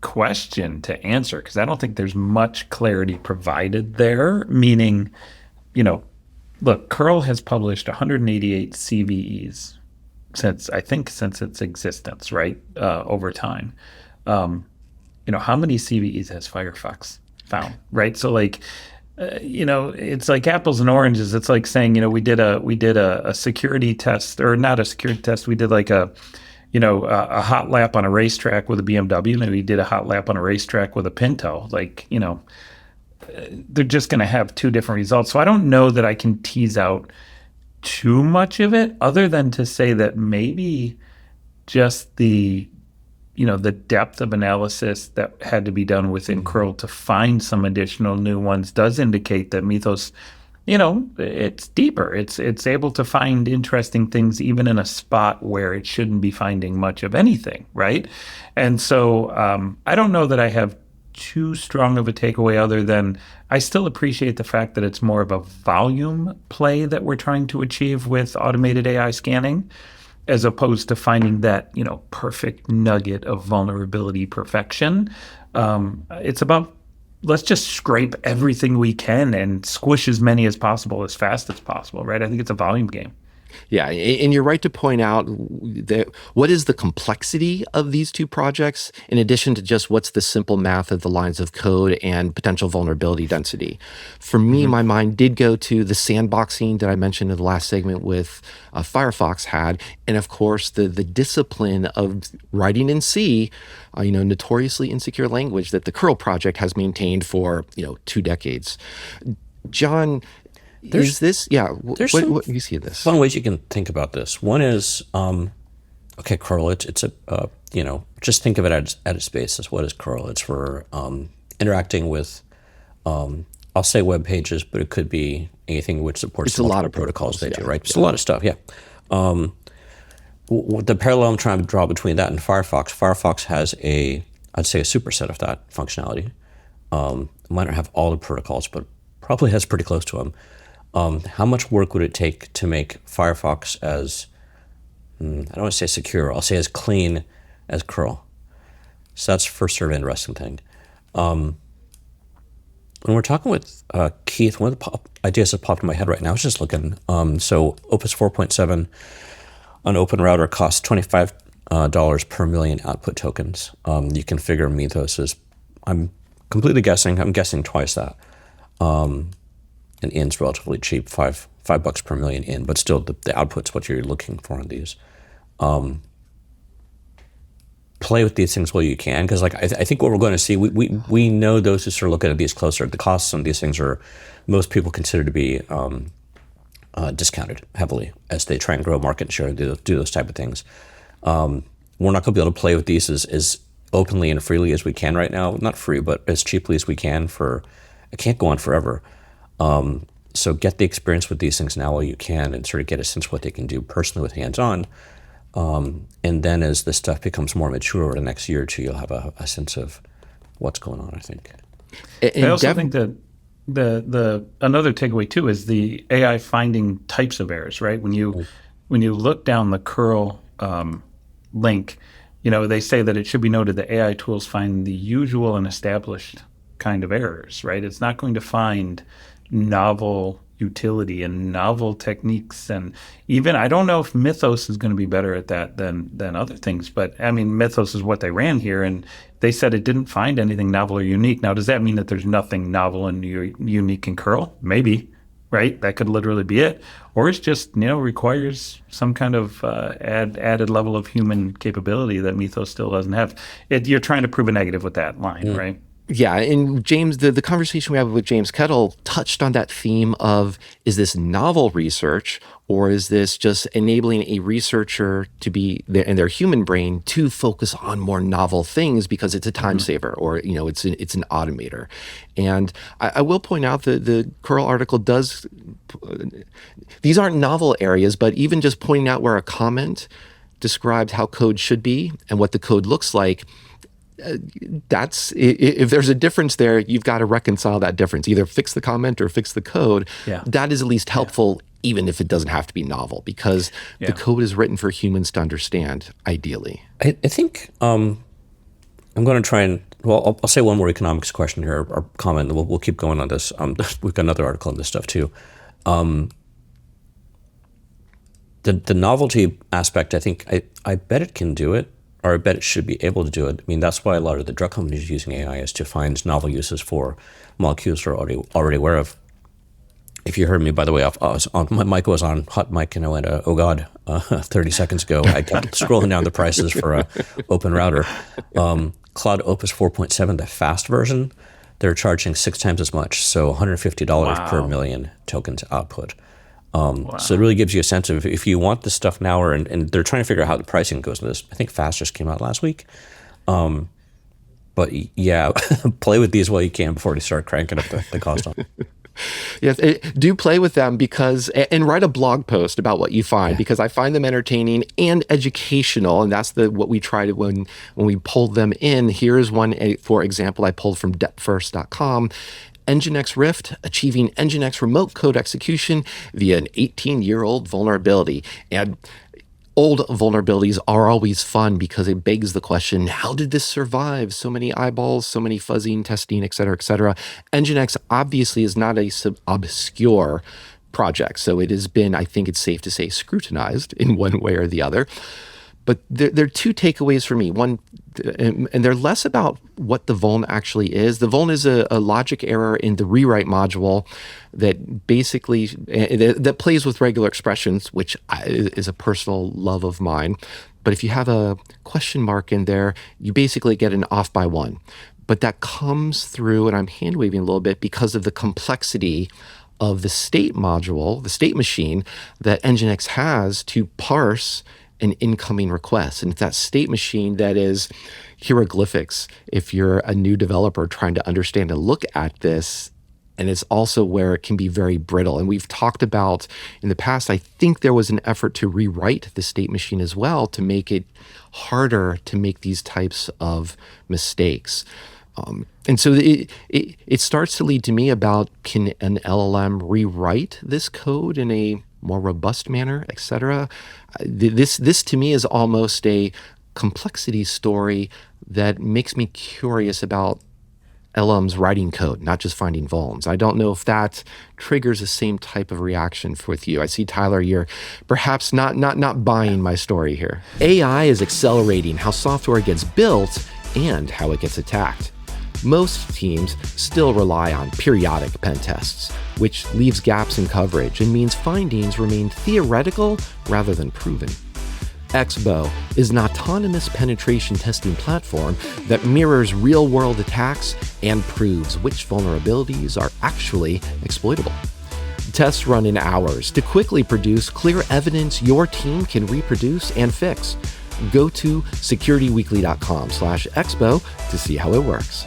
question to answer because I don't think there's much clarity provided there. Meaning, look, curl has published 188 CVEs since its existence, right? Over time. How many CVEs has Firefox found, right? So it's like apples and oranges. It's like saying, we did a security test, or not a security test. We did like a hot lap on a racetrack with a BMW, and we did a hot lap on a racetrack with a Pinto. They're just going to have two different results. So I don't know that I can tease out too much of it, other than to say that maybe just the depth of analysis that had to be done within curl to find some additional new ones does indicate that Mythos, it's deeper. It's able to find interesting things even in a spot where it shouldn't be finding much of anything, right? And so I don't know that I have too strong of a takeaway other than I still appreciate the fact that it's more of a volume play that we're trying to achieve with automated AI scanning, as opposed to finding that, perfect nugget of vulnerability perfection. It's about, let's just scrape everything we can and squish as many as possible as fast as possible, right? I think it's a volume game. Yeah, and you're right to point out that what is the complexity of these two projects, in addition to just what's the simple math of the lines of code and potential vulnerability density. For me, my mind did go to the sandboxing that I mentioned in the last segment with Firefox had, and of course the discipline of writing in C, notoriously insecure language that the curl project has maintained for 2 decades. John, what do you see this? Fun ways you can think about this. One is, curl. It's a just think of it at its basis. What is curl? It's for interacting with, I'll say web pages, but it could be anything which supports a lot of protocols they do, right? It's a lot of stuff, yeah. The parallel I'm trying to draw between that and Firefox has I'd say a superset of that functionality. It might not have all the protocols, but probably has pretty close to them. How much work would it take to make Firefox as, I don't want to say secure, I'll say as clean as curl? So that's first sort of interesting thing. When we're talking with Keith, one of the ideas that popped in my head right now, I was just looking. So Opus 4.7 on OpenRouter costs $25 per million output tokens. You can figure Mythos is, I'm completely guessing, I'm guessing twice that. And in's relatively cheap, $5 per million in, but still the output's what you're looking for on these. Play with these things while you can, because I think what we're going to see, we know those who sort of look at these closer, the costs on these things are, most people consider to be discounted heavily as they try and grow market share and do those type of things. We're not going to be able to play with these as openly and freely as we can right now. Not free, but as cheaply as we can it can't go on forever. So get the experience with these things now while you can and sort of get a sense of what they can do personally with hands-on. And then as this stuff becomes more mature over the next year or two, you'll have a sense of what's going on, I think. I also think that the another takeaway too is the AI finding types of errors, right? When you look down the curl link, they say that it should be noted that AI tools find the usual and established kind of errors, right? It's not going to find novel, utility and novel techniques. And even, I don't know if Mythos is going to be better at that than other things, but I mean, Mythos is what they ran here, and they said it didn't find anything novel or unique. Now, does that mean that there's nothing novel and unique in curl? Maybe, right? That could literally be it. Or it's just, requires some kind of added level of human capability that Mythos still doesn't have. You're trying to prove a negative with that line, right? Yeah, and James, the conversation we had with James Kettle touched on that theme of, is this novel research, or is this just enabling a researcher to be in their human brain to focus on more novel things because it's a time saver, or it's an automator. And I will point out that the Curl article does, these aren't novel areas, but even just pointing out where a comment describes how code should be and what the code looks like, that's, if there's a difference there, you've got to reconcile that difference. Either fix the comment or fix the code. Yeah. That is at least helpful, even if it doesn't have to be novel, because the code is written for humans to understand, ideally. I think I'm going to try and, well, I'll say one more economics question here, or comment, and we'll keep going on this. We've got another article on this stuff too. The novelty aspect, I think, I bet it can do it. Or I bet it should be able to do it. I mean, that's why a lot of the drug companies are using AI, is to find novel uses for molecules they're already aware of. If you heard me, by the way, my mic was on hot mic, and I went, oh God, 30 seconds ago. I kept scrolling down the prices for a open router. Cloud Opus 4.7, the fast version, they're charging 6 times as much, so $150 per million tokens output. So it really gives you a sense of, if you want this stuff now, and they're trying to figure out how the pricing goes in this. I think Fast just came out last week. But yeah, play with these while you can before you start cranking up the cost on them. Yes, do play with them, and write a blog post about what you find, because I find them entertaining and educational, and that's what we tried when we pulled them in. Here's one, for example, I pulled from depfirst.com. Nginx Rift, achieving Nginx remote code execution via an 18-year-old vulnerability. And old vulnerabilities are always fun, because it begs the question, how did this survive? So many eyeballs, so many fuzzing, testing, et cetera, et cetera. Nginx obviously is not a obscure project. So it has been, I think it's safe to say, scrutinized in one way or the other. But there are two takeaways for me. One, and they're less about what the vuln actually is. The vuln is a logic error in the rewrite module that basically that plays with regular expressions, which is a personal love of mine. But if you have a question mark in there, you basically get an off by 1. But that comes through, and I'm hand waving a little bit, because of the complexity of the state module, the state machine that Nginx has to parse an incoming request. And it's that state machine that is hieroglyphics if you're a new developer trying to understand and look at this. And it's also where it can be very brittle. And we've talked about in the past, I think there was an effort to rewrite the state machine as well to make it harder to make these types of mistakes. And so it starts to lead to me about, can an LLM rewrite this code in a more robust manner, et cetera? This to me is almost a complexity story that makes me curious about LLMs writing code, not just finding vulns. I don't know if that triggers the same type of reaction with you. I see, Tyler, you're perhaps not buying my story here. AI is accelerating how software gets built and how it gets attacked. Most teams still rely on periodic pen tests, which leaves gaps in coverage and means findings remain theoretical rather than proven. XBOW is an autonomous penetration testing platform that mirrors real-world attacks and proves which vulnerabilities are actually exploitable. Tests run in hours to quickly produce clear evidence your team can reproduce and fix. Go to securityweekly.com /XBOW to see how it works.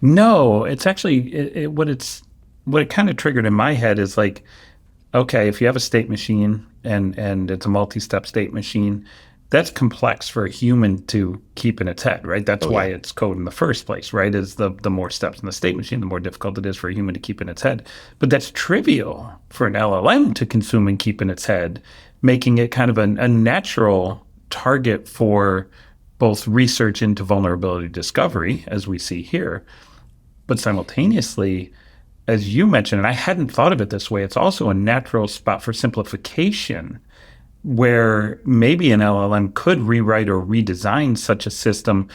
No, it's actually what it kind of triggered in my head is like, okay, if you have a state machine and it's a multi-step state machine, that's complex for a human to keep in its head, right? That's why it's code in the first place, right? Is the more steps in the state machine, the more difficult it is for a human to keep in its head. But that's trivial for an LLM to consume and keep in its head, making it kind of a natural target for both research into vulnerability discovery, as we see here, but simultaneously as you mentioned, and I hadn't thought of it this way, it's also a natural spot for simplification where maybe an LLM could rewrite or redesign such a system.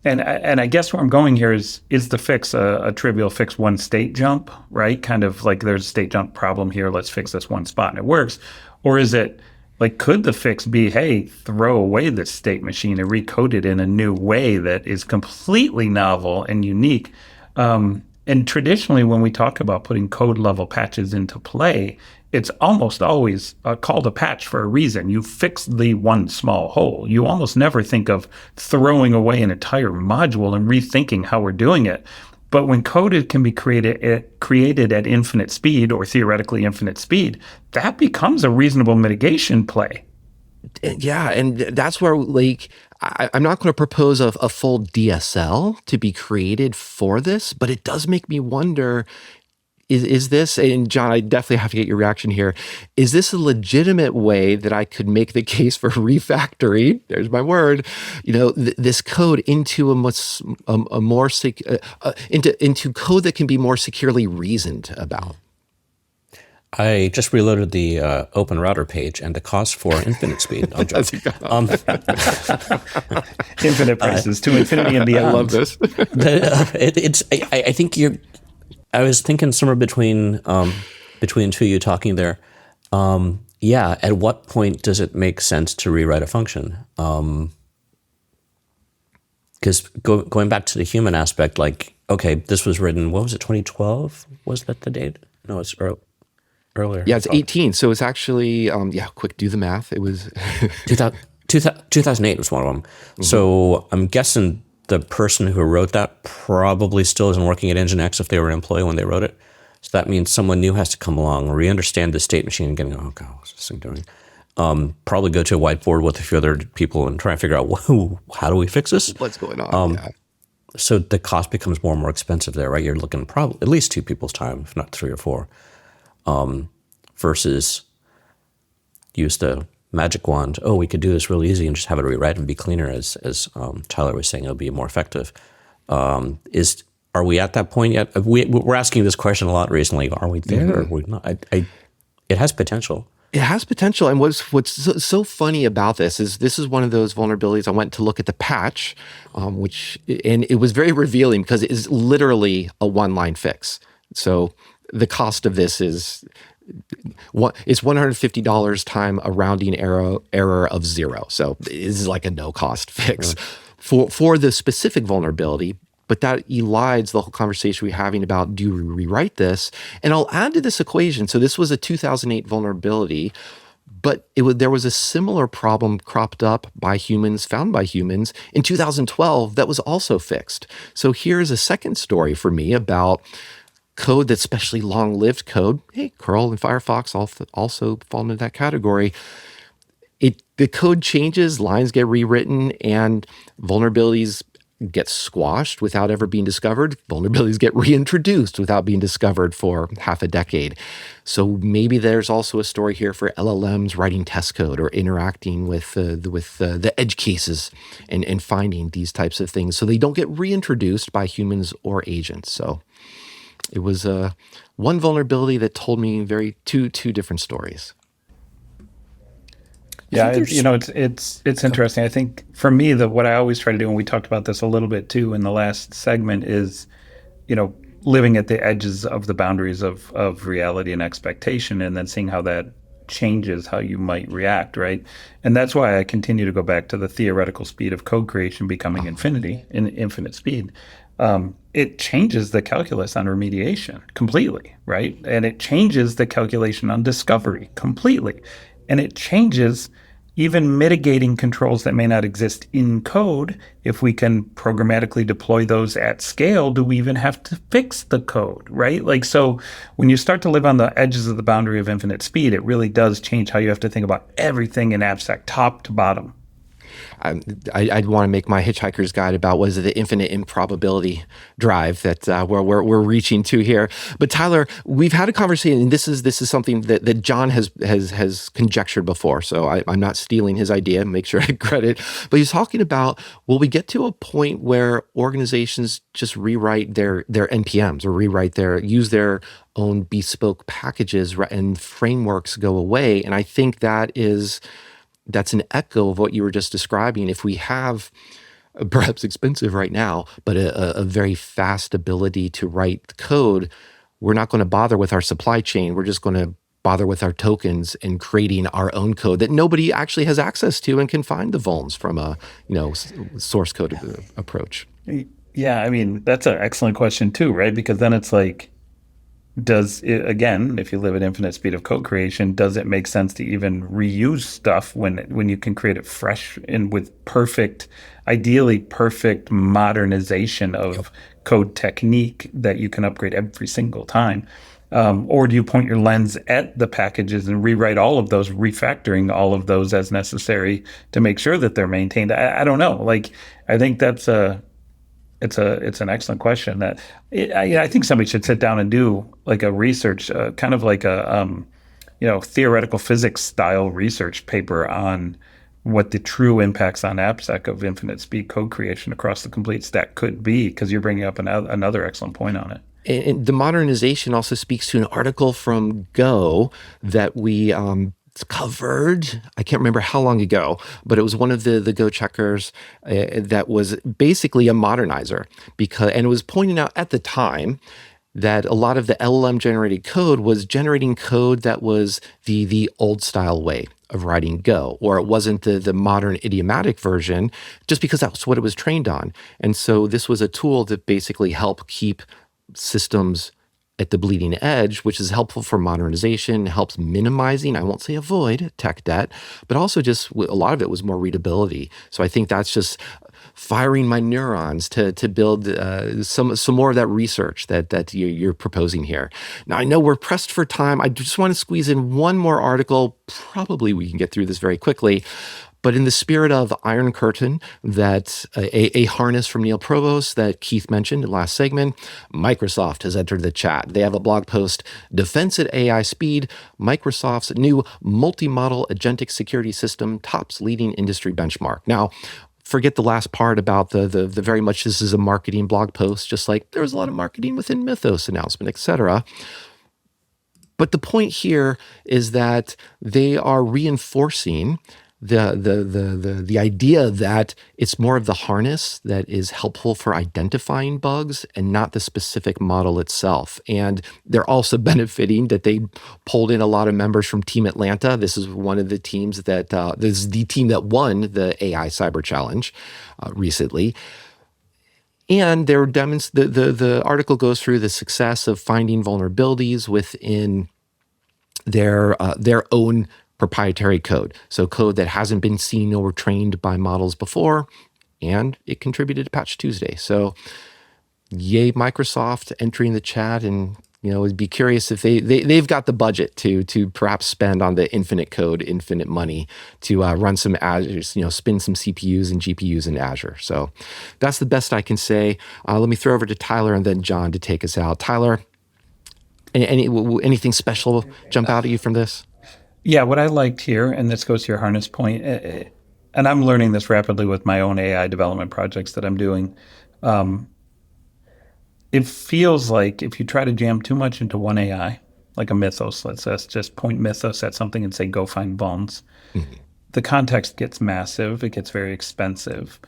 And I guess where I'm going here is the fix a trivial fix one state jump, right? Kind of like there's a state jump problem here, let's fix this one spot and it works. Or is it like, could the fix be, hey, throw away this state machine and recode it in a new way that is completely novel and unique? And traditionally, when we talk about putting code level patches into play, it's almost always called a patch for a reason. You fix the one small hole. You almost never think of throwing away an entire module and rethinking how we're doing it. But when code can be created at infinite speed or theoretically infinite speed, that becomes a reasonable mitigation play. Yeah, and that's where, like, I'm not going to propose a full DSL to be created for this, but it does make me wonder, is this, and John, I definitely have to get your reaction here, is this a legitimate way that I could make the case for refactoring, there's my word, this code into into code that can be more securely reasoned about? I just reloaded the Open Router page, and the cost for infinite speed. Infinite prices to infinity and beyond. I love this. I think I was thinking somewhere between two of you talking there. At what point does it make sense to rewrite a function? Because going back to the human aspect, like, okay, this was written, what was it, 2012? Was that the date? No, it's earlier. Yeah, it's 18. So it's actually, quick, do the math. It was 2008 was one of them. Mm-hmm. So I'm guessing the person who wrote that probably still isn't working at Nginx if they were an employee when they wrote it. So that means someone new has to come along, re-understand the state machine and getting, oh God, what's this thing doing? Probably go to a whiteboard with a few other people and try and figure out, how do we fix this? What's going on? So the cost becomes more and more expensive there, right? You're looking probably at least 2 people's time, if not 3 or 4. Versus use the magic wand. Oh, we could do this really easy and just have it rewrite and be cleaner, as Tyler was saying, it'll be more effective. Are we at that point yet? We're asking this question a lot recently. Are we there? Mm-hmm. Or are we not? It has potential. It has potential. And what's so funny about this is one of those vulnerabilities. I went to look at the patch, and it was very revealing because it is literally a one-line fix. So the cost of this is $150 time a rounding error of 0. So it is like a no-cost fix for the specific vulnerability. But that elides the whole conversation we're having about, do we rewrite this? And I'll add to this equation. So this was a 2008 vulnerability, but there was a similar problem cropped up found by humans in 2012 that was also fixed. So here's a second story for me about code that's especially long-lived code. Hey, curl and Firefox also fall into that category. The code changes, lines get rewritten, and vulnerabilities get squashed without ever being discovered. Vulnerabilities get reintroduced without being discovered for half a decade. So maybe there's also a story here for LLMs writing test code or interacting with the edge cases and finding these types of things so they don't get reintroduced by humans or agents. So it was one vulnerability that told me two different stories. Yeah, it's interesting. I think for me, what I always try to do, and we talked about this a little bit too in the last segment, is, living at the edges of the boundaries of reality and expectation, and then seeing how that changes how you might react, right? And that's why I continue to go back to the theoretical speed of code creation becoming infinite speed. It changes the calculus on remediation completely, right? And it changes the calculation on discovery completely. And it changes even mitigating controls that may not exist in code. If we can programmatically deploy those at scale, do we even have to fix the code, right? Like, so when you start to live on the edges of the boundary of infinite speed, it really does change how you have to think about everything in AppSec, top to bottom. I'd want to make my hitchhiker's guide about what is it, the infinite improbability drive that where we're reaching to here. But Tyler, we've had a conversation, and this is something that John has conjectured before. So I'm not stealing his idea. Make sure I credit. But he's talking about, will we get to a point where organizations just rewrite their NPMs or use their own bespoke packages and frameworks go away? And I think that's an echo of what you were just describing. If we have, perhaps expensive right now, but a very fast ability to write code, we're not going to bother with our supply chain. We're just going to bother with our tokens and creating our own code that nobody actually has access to and can find the vulns from a source code approach. Yeah, I mean, that's an excellent question too, right? Because then it's like, does it, again, if you live at infinite speed of code creation, does it make sense to even reuse stuff when you can create it fresh and with ideally perfect modernization of code technique that you can upgrade every single time? Or do you point your lens at the packages and rewrite all of those, refactoring all of those as necessary to make sure that they're maintained? I don't know. Like, I think it's an excellent question that I think somebody should sit down and do like a research, kind of like a theoretical physics style research paper on what the true impacts on AppSec of infinite speed code creation across the complete stack could be, because you're bringing up another excellent point on it. And the modernization also speaks to an article from Go that we covered, I can't remember how long ago, but it was one of the Go checkers that was basically a modernizer, and it was pointing out at the time that a lot of the LLM generated code was generating code that was the old style way of writing Go, or it wasn't the modern idiomatic version, just because that's what it was trained on. And so this was a tool that basically helped keep systems at the bleeding edge, which is helpful for modernization, helps minimizing, I won't say avoid, tech debt, but also just a lot of it was more readability. So I think that's just firing my neurons to build some more of that research that you're proposing here. Now, I know we're pressed for time. I just want to squeeze in one more article. Probably we can get through this very quickly. But in the spirit of Iron Curtain, that a harness from Neil Provost that Keith mentioned in the last segment, Microsoft has entered the chat. They have a blog post, Defense at AI Speed, Microsoft's new multi-model agentic security system tops leading industry benchmark. Now, forget the last part about the very much this is a marketing blog post, just like there was a lot of marketing within Mythos announcement, etc. But the point here is that they are reinforcing the idea that it's more of the harness that is helpful for identifying bugs and not the specific model itself. And they're also benefiting that they pulled in a lot of members from Team Atlanta. This is one of the teams this is the team that won the AI Cyber Challenge recently. And the article goes through the success of finding vulnerabilities within their own proprietary code. So code that hasn't been seen or trained by models before, and it contributed to Patch Tuesday. So yay, Microsoft entering the chat, and would be curious if they've got the budget to perhaps spend on the infinite code, infinite money to run some Azure, spin some CPUs and GPUs in Azure. So that's the best I can say. Let me throw over to Tyler and then John to take us out. Tyler, anything special jump out at you from this? Yeah, what I liked here, and this goes to your harness point, and I'm learning this rapidly with my own AI development projects that I'm doing. It feels like if you try to jam too much into one AI, like a Mythos, let's just point Mythos at something and say, go find vulns. Mm-hmm. The context gets massive. It gets very expensive.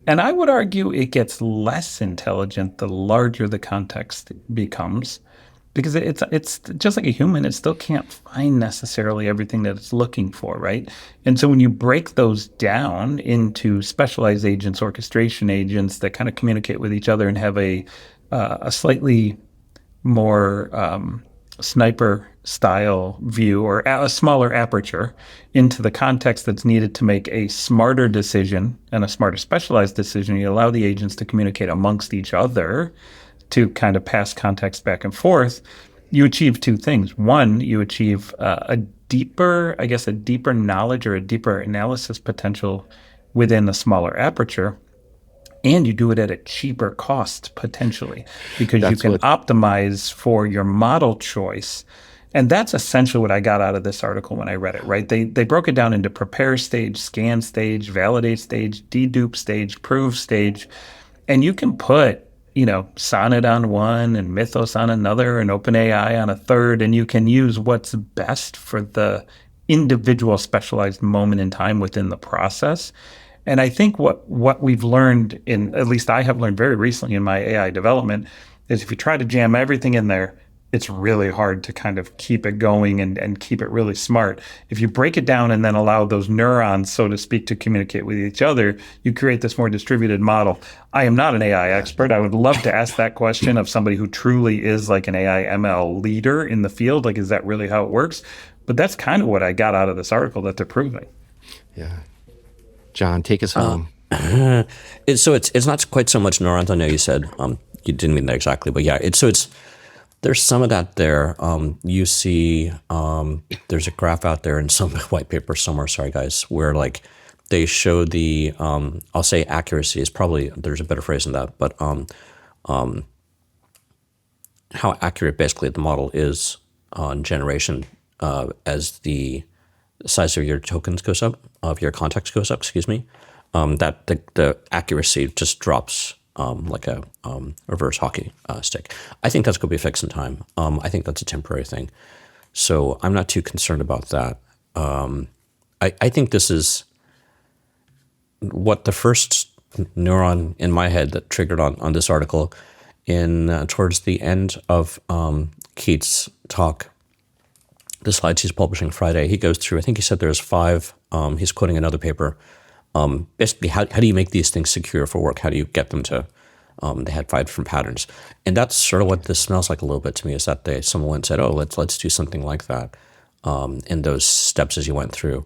And I would argue it gets less intelligent the larger the context becomes. Because it's just like a human, it still can't find necessarily everything that it's looking for, right? And so when you break those down into specialized agents, orchestration agents that kind of communicate with each other and have a slightly more sniper style view or a smaller aperture into the context that's needed to make a smarter decision and a smarter specialized decision, you allow the agents to communicate amongst each other to kind of pass context back and forth, you achieve two things. One, you achieve a deeper knowledge or a deeper analysis potential within a smaller aperture. And you do it at a cheaper cost, potentially, because you can optimize for your model choice. And that's essentially what I got out of this article when I read it, right? They broke it down into prepare stage, scan stage, validate stage, dedupe stage, prove stage. And you can put, Sonnet on one and Mythos on another and OpenAI on a third, and you can use what's best for the individual specialized moment in time within the process. And I think what we've learned at least I have learned very recently in my AI development, is if you try to jam everything in there, it's really hard to kind of keep it going and keep it really smart. If you break it down and then allow those neurons, so to speak, to communicate with each other, you create this more distributed model. I am not an AI expert. I would love to ask that question of somebody who truly is like an AI ML leader in the field. Like, is that really how it works? But that's kind of what I got out of this article that they're proving. Yeah. John, take us home. So it's not quite so much neurons. I know you said you didn't mean that exactly, but yeah. There's some of that there. You see, there's a graph out there in some white paper somewhere. Sorry, guys, where like they show the I'll say accuracy is probably there's a better phrase than that, but how accurate basically the model is on generation as the size of your tokens goes up, of your context goes up, excuse me, that the accuracy just drops like a reverse hockey stick. I think that's going to be fixed in time. I think that's a temporary thing. So I'm not too concerned about that. I think this is what the first neuron in my head that triggered on this article in towards the end of Keith's talk. The slides he's publishing Friday, he goes through, I think he said there's 5, he's quoting another paper. Basically, how do you make these things secure for work? How do you get them to, they had 5 different patterns. And that's sort of what this smells like a little bit to me, is that someone said, oh, let's do something like that. And those steps as you went through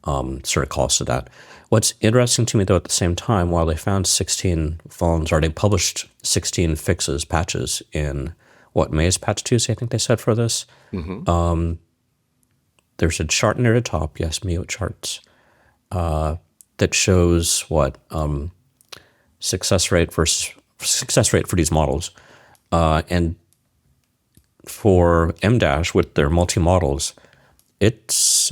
sort of calls to that. What's interesting to me, though, at the same time, while they found 16 vulns, or they published 16 fixes, patches in, May's Patch Tuesday, I think they said for this. Mm-hmm. There's a chart near the top, yes, Mio charts, that shows success rate for these models. And for M- with their multi-models, it's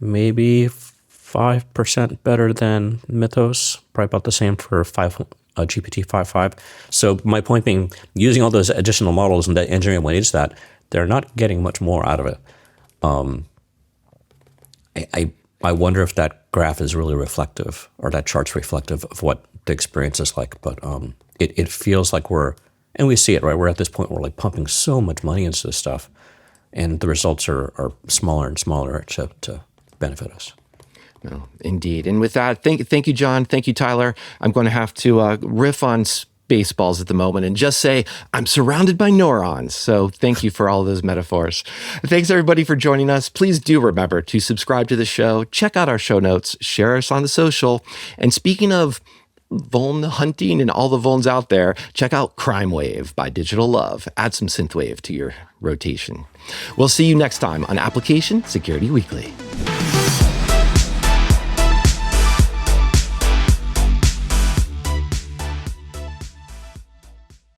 maybe 5% better than Mythos, probably about the same for GPT-5.5. So my point being, using all those additional models and the engineering when needs that, they're not getting much more out of it. I wonder if that graph is really reflective, or that chart's reflective of what the experience is like. But it feels like and we see it, right? We're at this point where we're like pumping so much money into this stuff, and the results are smaller and smaller to benefit us. No, indeed. And with that, thank you, John. Thank you, Tyler. I'm going to have to riff on Spaceballs at the moment and just say I'm surrounded by neurons. So thank you for all of those metaphors. Thanks, everybody, for joining us. Please do remember to subscribe to the show, check out our show notes, share us on the social. And speaking of vuln hunting and all the vulns out there, check out Crime Wave by Digital Love. Add some synthwave to your rotation. We'll see you next time on Application Security Weekly.